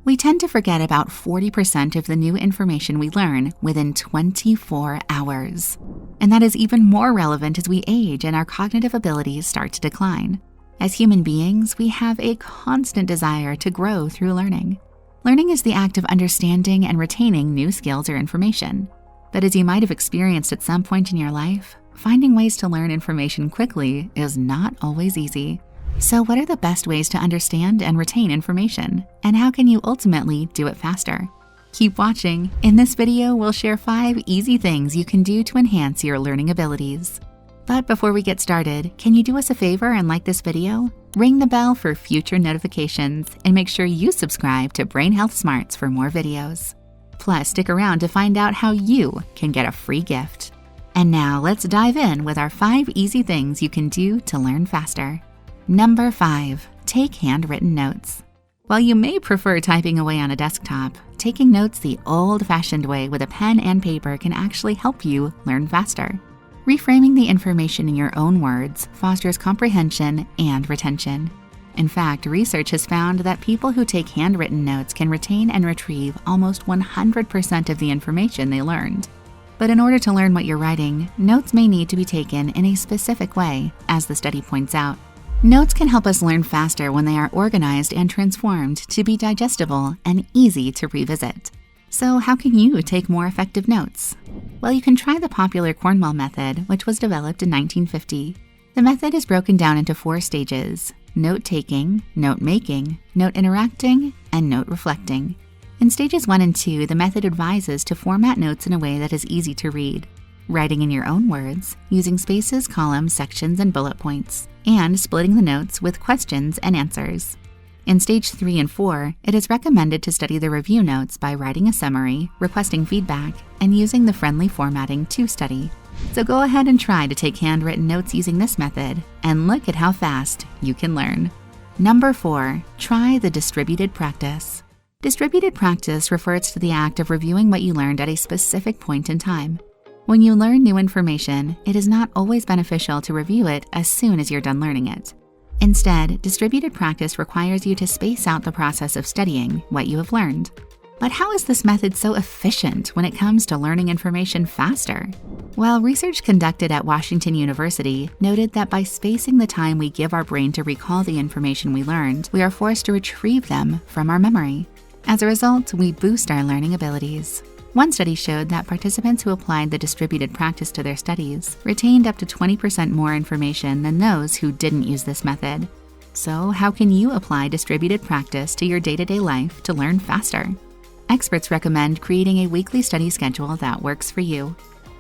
We tend to forget about 40% of the new information we learn within 24 hours. And that is even more relevant as we age and our cognitive abilities start to decline. As human beings, we have a constant desire to grow through learning. Learning is the act of understanding and retaining new skills or information. But as you might have experienced at some point in your life, finding ways to learn information quickly is not always easy. So what are the best ways to understand and retain information? And how can you ultimately do it faster? Keep watching. In this video, we'll share 5 easy things you can do to enhance your learning abilities. But before we get started, can you do us a favor and like this video? Ring the bell for future notifications and make sure you subscribe to Brain Health Smarts for more videos. Plus, stick around to find out how you can get a free gift. And now let's dive in with our 5 easy things you can do to learn faster. Number 5, take handwritten notes. While you may prefer typing away on a desktop, taking notes the old-fashioned way with a pen and paper can actually help you learn faster. Reframing the information in your own words fosters comprehension and retention. In fact, research has found that people who take handwritten notes can retain and retrieve almost 100% of the information they learned. But in order to learn what you're writing, notes may need to be taken in a specific way, as the study points out. Notes can help us learn faster when they are organized and transformed to be digestible and easy to revisit. So how can you take more effective notes? Well, you can try the popular Cornwell method, which was developed in 1950. The method is broken down into 4 stages: note-taking, note-making, note-interacting, and note-reflecting. In stages 1 and 2, the method advises to format notes in a way that is easy to read, writing in your own words, using spaces, columns, sections, and bullet points, and splitting the notes with questions and answers. In stage 3 and 4, it is recommended to study the review notes by writing a summary, requesting feedback, and using the friendly formatting to study. So go ahead and try to take handwritten notes using this method, and look at how fast you can learn. Number 4, try the distributed practice. Distributed practice refers to the act of reviewing what you learned at a specific point in time. When you learn new information, it is not always beneficial to review it as soon as you're done learning it. Instead, distributed practice requires you to space out the process of studying what you have learned. But how is this method so efficient when it comes to learning information faster? Well, research conducted at Washington University noted that by spacing the time we give our brain to recall the information we learned, we are forced to retrieve them from our memory. As a result, we boost our learning abilities. One study showed that participants who applied the distributed practice to their studies retained up to 20% more information than those who didn't use this method. So, how can you apply distributed practice to your day-to-day life to learn faster? Experts recommend creating a weekly study schedule that works for you.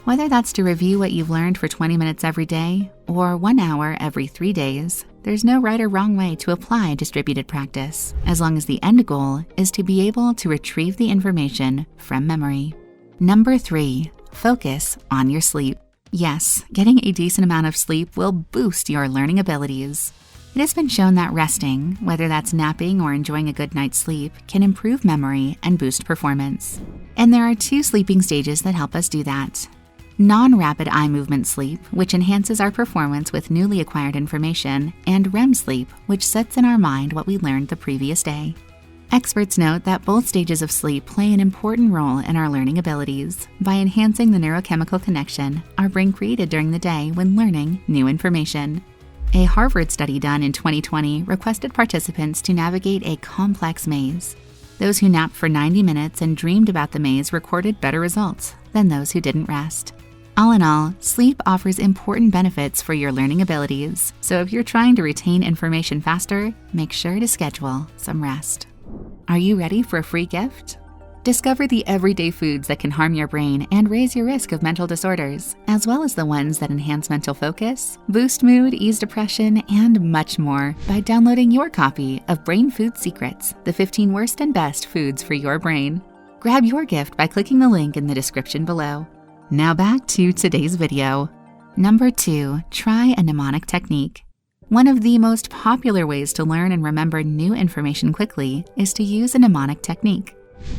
Whether that's to review what you've learned for 20 minutes every day or 1 hour every 3 days, there's no right or wrong way to apply distributed practice, as long as the end goal is to be able to retrieve the information from memory. Number 3, focus on your sleep. Yes, getting a decent amount of sleep will boost your learning abilities. It has been shown that resting, whether that's napping or enjoying a good night's sleep, can improve memory and boost performance. And there are 2 sleeping stages that help us do that. Non-rapid eye movement sleep, which enhances our performance with newly acquired information, and REM sleep, which sets in our mind what we learned the previous day. Experts note that both stages of sleep play an important role in our learning abilities by enhancing the neurochemical connection our brain created during the day when learning new information. A Harvard study done in 2020 requested participants to navigate a complex maze. Those who napped for 90 minutes and dreamed about the maze recorded better results than those who didn't rest. All in all, sleep offers important benefits for your learning abilities, so if you're trying to retain information faster, make sure to schedule some rest. Are you ready for a free gift? Discover the everyday foods that can harm your brain and raise your risk of mental disorders, as well as the ones that enhance mental focus, boost mood, ease depression, and much more by downloading your copy of Brain Food Secrets, the 15 worst and best foods for your brain. Grab your gift by clicking the link in the description below. Now back to today's video. Number 2, try a mnemonic technique. One of the most popular ways to learn and remember new information quickly is to use a mnemonic technique.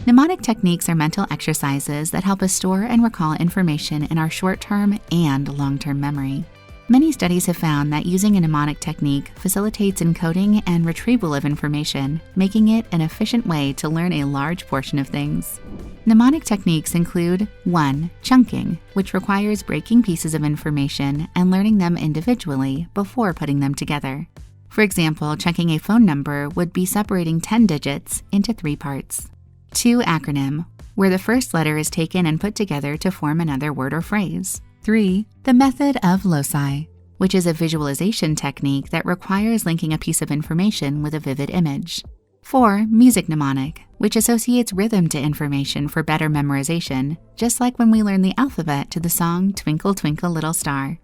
Mnemonic techniques are mental exercises that help us store and recall information in our short-term and long-term memory. Many studies have found that using a mnemonic technique facilitates encoding and retrieval of information, making it an efficient way to learn a large portion of things. Mnemonic techniques include 1. Chunking, which requires breaking pieces of information and learning them individually before putting them together. For example, checking a phone number would be separating 10 digits into 3 parts. 2. Acronym, where the first letter is taken and put together to form another word or phrase. 3. The method of loci, which is a visualization technique that requires linking a piece of information with a vivid image. 4. Music mnemonic, which associates rhythm to information for better memorization, just like when we learn the alphabet to the song Twinkle Twinkle Little Star.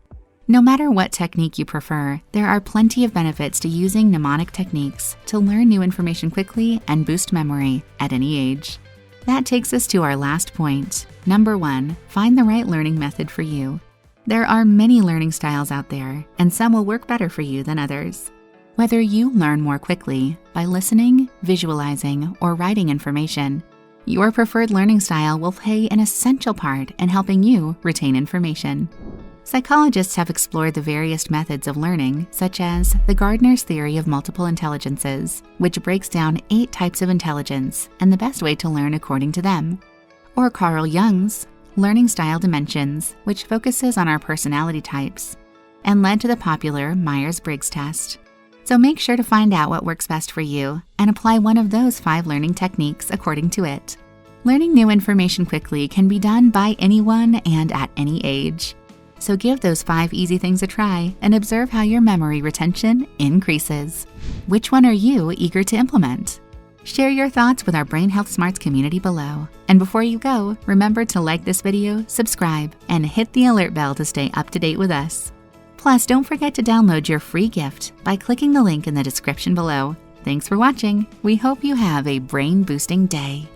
No matter what technique you prefer, there are plenty of benefits to using mnemonic techniques to learn new information quickly and boost memory at any age. That takes us to our last point. Number 1, find the right learning method for you. There are many learning styles out there, and some will work better for you than others. Whether you learn more quickly by listening, visualizing, or writing information, your preferred learning style will play an essential part in helping you retain information. Psychologists have explored the various methods of learning, such as the Gardner's theory of multiple intelligences, which breaks down 8 types of intelligence and the best way to learn according to them, or Carl Jung's learning style dimensions, which focuses on our personality types, and led to the popular Myers-Briggs test. So make sure to find out what works best for you and apply one of those 5 learning techniques according to it. Learning new information quickly can be done by anyone and at any age. So give those 5 easy things a try and observe how your memory retention increases. Which one are you eager to implement? Share your thoughts with our Brain Health Smarts community below. And before you go, remember to like this video, subscribe, and hit the alert bell to stay up to date with us. Plus, don't forget to download your free gift by clicking the link in the description below. Thanks for watching. We hope you have a brain-boosting day.